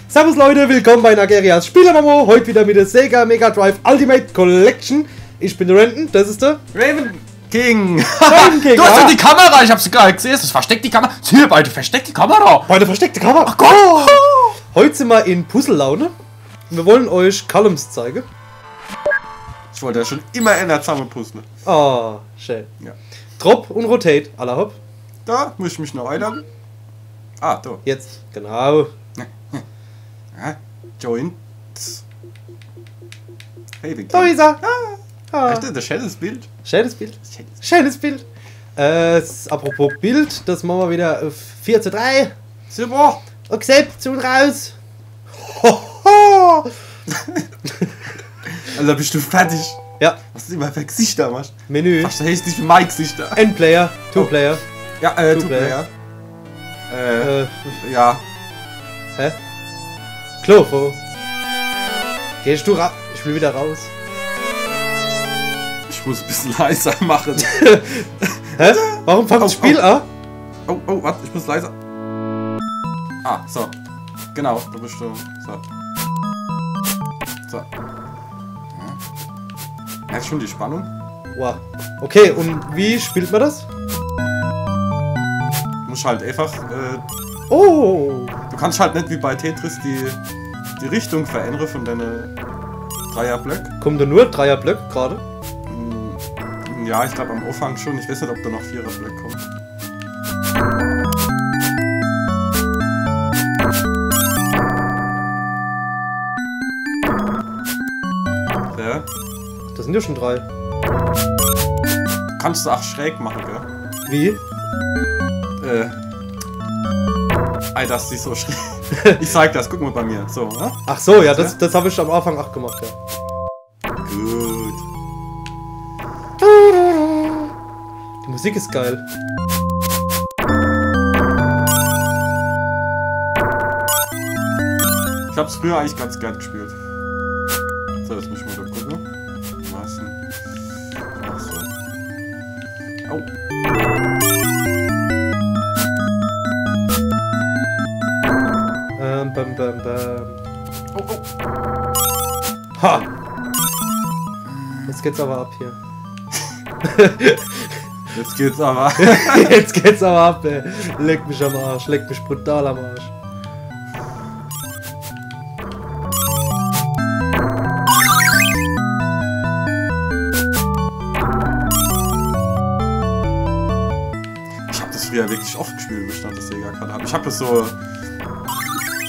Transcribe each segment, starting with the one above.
Servus Leute, willkommen bei Nagerias Spielermamo. Heute wieder mit der Sega Mega Drive Ultimate Collection. Ich bin der Random, das ist der Raven King. Raven King. Du hast ja die Kamera, ich hab's gerade gesehen. Das versteckt die Kamera. Hier, beide versteckt die Kamera. Beide versteckte Kamera. Ach Gott. Oh. Heute sind wir in Puzzle-Laune. Wir wollen euch Columns zeigen. Ich wollte ja schon immer in der Zamme puzzeln. Oh, schön. Ja. Drop und Rotate, à la hopp. Da muss ich mich noch einladen. Ah, da. Jetzt, genau. Ja, Joint. Hey, wie Da ist er. Ah. Echt, das schönes Bild. Schönes Bild. Schönes Bild. Apropos Bild, das machen wir wieder auf 4:3. Super. Accept und raus. Hoho. Also bist du fertig. Ja. Was du immer für Gesichter machst. Menü. Ach, da heißt nicht für mein Gesichter. Endplayer. Two-Player. Ja, Two-Player. Ja. Hä? Klofo. Gehst du raus? Ich will wieder raus. Ich muss ein bisschen leiser machen. Hä? Warum fängt das Spiel an? Oh, warte, ich muss leiser. Ah, so. Genau, da bist du. So. So. Merkst schon die Spannung? Wow. Okay, und wie spielt man das? Du musst halt einfach. Oh! Du kannst halt nicht wie bei Tetris die Richtung verändern von deinen Dreierblöcken. Kommt da nur Dreierblöcke gerade? Ja, ich glaube am Anfang schon. Ich weiß nicht, ob da noch Viererblöcke kommen. Ja. Das sind ja schon 3. Kannst du auch schräg machen, gell? Wie? Das ist nicht so schräg. Ich zeig das, guck mal bei mir. So, ne? Ach so, ja, das habe ich am Anfang auch gemacht, ja. Gut. Die Musik ist geil. Ich hab's früher eigentlich ganz gern gespielt. So, jetzt muss ich mal da gucken. Was denn? Ach so. Au. Bam. Oh. Ha! Jetzt geht's aber ab hier. Jetzt geht's aber. Jetzt geht's aber ab, ey. Leck mich am Arsch, leck mich brutal am Arsch. Ich hab das früher wirklich oft gespielt, wo ich noch das Sega-Karte habe. Ich habe so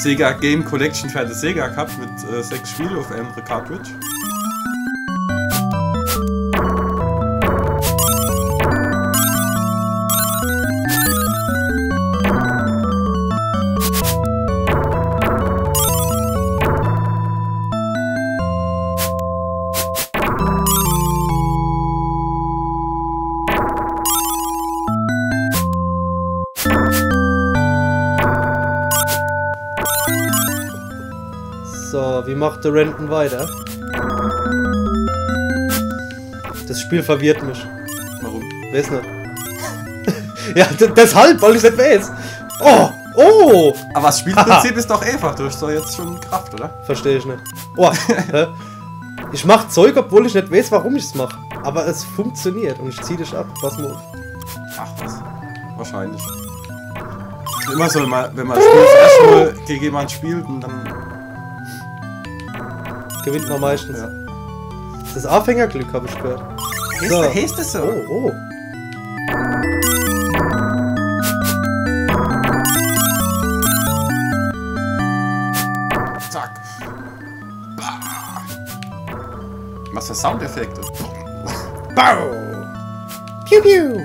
Sega Game Collection für das Sega gehabt mit 6 Spielen auf einer Cartridge. So, wie macht der Random weiter? Das Spiel verwirrt mich. Warum? Weiß nicht. Ja, deshalb, weil ich nicht weiß. Oh! Aber das Spielprinzip ist doch einfach. Du hast doch jetzt schon Kraft, oder? Verstehe ich nicht. Oh, hä? Ich mach Zeug, obwohl ich nicht weiß, warum ich es mache. Aber es funktioniert und ich zieh dich ab. Pass mal auf. Ach was. Wahrscheinlich. Immer so, wenn man das Spiel das erste Mal gegen jemanden spielt und dann. Gewinnt man meistens. Ja. Das Anfängerglück, habe ich gehört. Heißt das so? Oh. Zack. Bah. Was für Soundeffekte? Bau! Piu piu!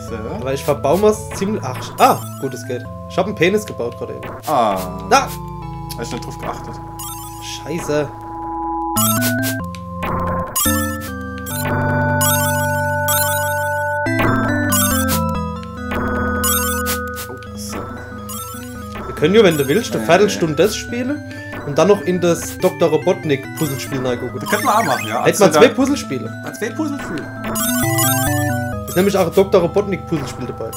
So. Aber ich verbau mal ziemlich. Ach, gut, es geht. Ich habe einen Penis gebaut gerade eben. Ah. Da! Hab ich nicht drauf geachtet. Scheiße. können ja, wenn du willst, eine Viertelstunde das spielen und dann noch in das Dr. Robotnik Puzzlespiel reingucken. Das könnten wir auch machen, ja. Hätten wir 2 Puzzlespiele. 2 Puzzlespiele. Ist nämlich auch ein Dr. Robotnik Puzzlespiel dabei.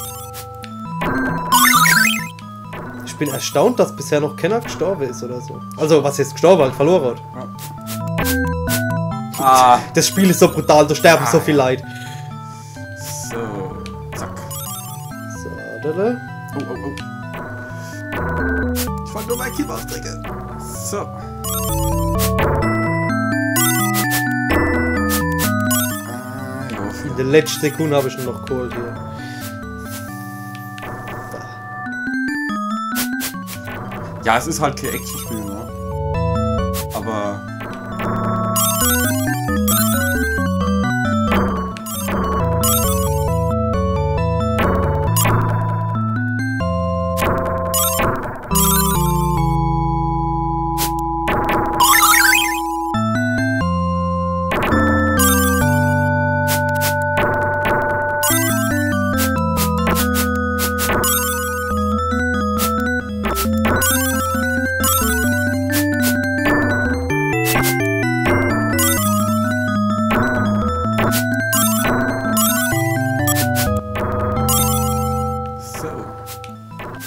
Ich bin erstaunt, dass bisher noch keiner gestorben ist oder so. Also, was jetzt gestorben halt, verloren hat. Ja. Ah. Das Spiel ist so brutal, da sterben so viel Leid. So, zack. So, da. Oh. Ich wollte nur mein Keyboard drücken. So. In der letzten Sekunde habe ich ihn noch geholt hier. Ja, es ist halt kein Actionspiel, ne? Aber...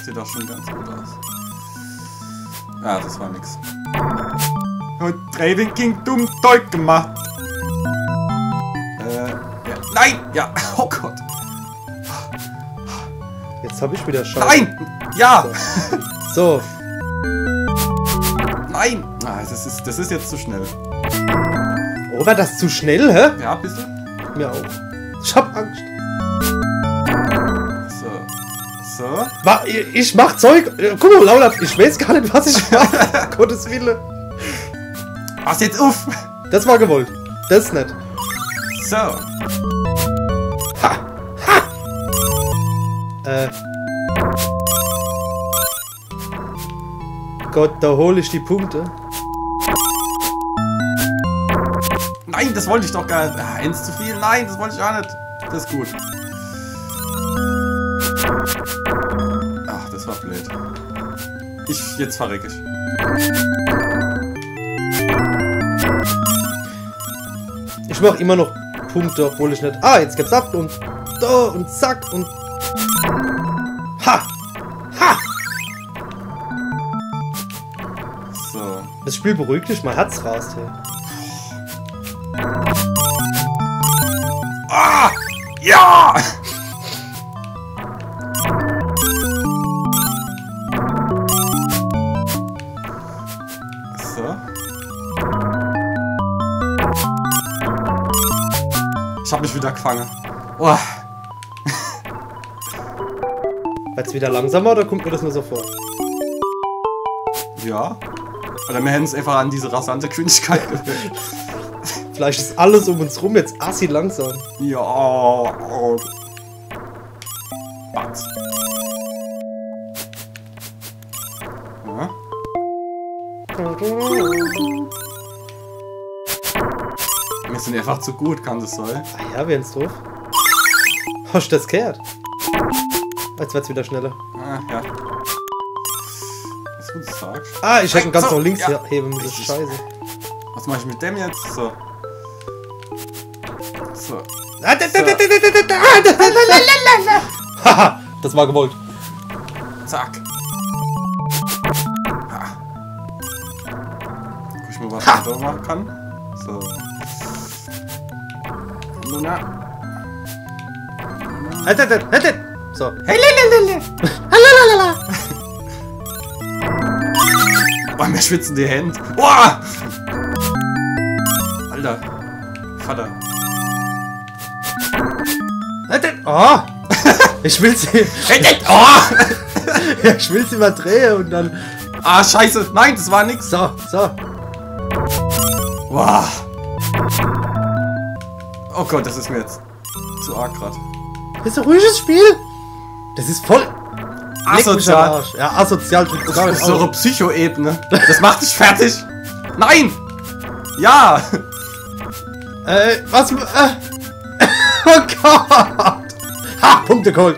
Sieht auch schon ganz gut aus. Ah, das war nix. Und Raven King dumm Zeug gemacht. Ja. Nein! Ja! Oh Gott! Jetzt habe ich wieder Scheiße. Nein! Ja! So. Nein! Ah, das ist jetzt zu schnell. Oh, war das zu schnell, hä? Ja, ein bisschen. Mir auch. Ich hab Angst. So. Ich mach Zeug. Guck mal, Laula, ich weiß gar nicht, was ich mache. Gottes Wille. Pass jetzt auf! Das war gewollt. Das ist nett. So. Ha! Ha! Gott, da hole ich die Punkte. Nein, das wollte ich doch gar nicht. Ah, eins zu viel. Nein, das wollte ich auch nicht. Das ist gut. Ach, das war blöd. Jetzt verrecke ich. Ich mache immer noch Punkte, obwohl ich nicht... Ah, jetzt gibt's ab und da und zack und... Ha! Ha! So. Das Spiel beruhigt dich, mein Herz rast hier. Ah! Ja! So. Ich hab mich wieder gefangen. Oh. Wird's wieder langsamer oder kommt mir das nur so vor? Ja. Oder wir hätten es einfach an diese rasante Geschwindigkeit gewöhnt. Vielleicht ist alles um uns rum jetzt assi langsam. Ja. Oh. Batz. Ja. Wir sind einfach zu gut, kann das sein? Ah ja, wir haben's drauf. Hast du das gehört? Jetzt wird's wieder schneller. Ah, ja. Was du sagst. Ah, ich hätte ihn ganz so, nach links ja. heben müssen. Richtig. Scheiße. Was mache ich mit dem jetzt? So. So. Haha, das war gewollt. Zack. Ha. Guck ich mal, was ich da machen kann. So. Luna. So. Boah, mir schwitzen die Hände. Boah! Alter. Vater. Oh! Ich will sie. Oh! Ja, ich will sie mal drehen und dann. Ah, scheiße. Nein, das war nix. So, so. Wow. Oh Gott, das ist mir jetzt zu arg gerade. Das ist ein ruhiges Spiel. Das ist voll. Asozial. Ja, asozial. Das ist so eine Psycho-Ebene. Das macht dich fertig. Nein! Ja! Was? Oh Gott! Ha! Punkte geholt!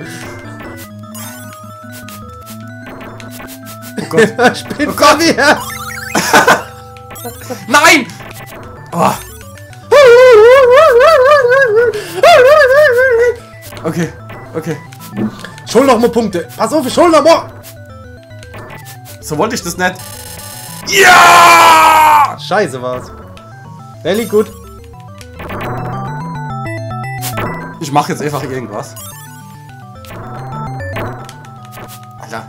Gott. Spinn verwehrt! Nein! Oh. Okay, okay. Ich hol noch mal Punkte. Pass auf, ich hol noch mal! So wollte ich das nicht. Ja! Scheiße war's. Very gut. Ich mache jetzt einfach irgendwas. Alter.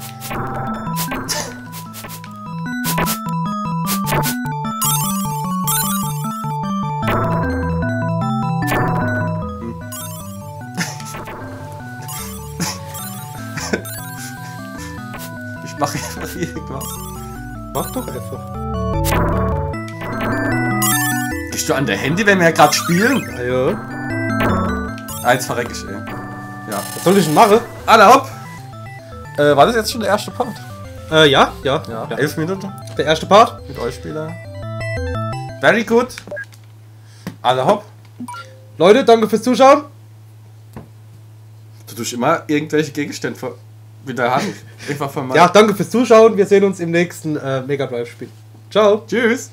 Ich mache einfach irgendwas. Mach doch einfach. Gehst du an der Handy, wenn wir ja gerade spielen? Ah, ja. Ah, jetzt verreck ich, ey. Ja. Was soll ich denn machen? Alle hopp! War das jetzt schon der erste Part? Ja. 11 Minuten Der erste Part. mit euch Spieler. Very good. Alle hopp. Leute, danke fürs Zuschauen. Du tust immer irgendwelche Gegenstände mit der Hand. Einfach von Ja, danke fürs Zuschauen. Wir sehen uns im nächsten Mega Drive Spiel. Ciao. Tschüss.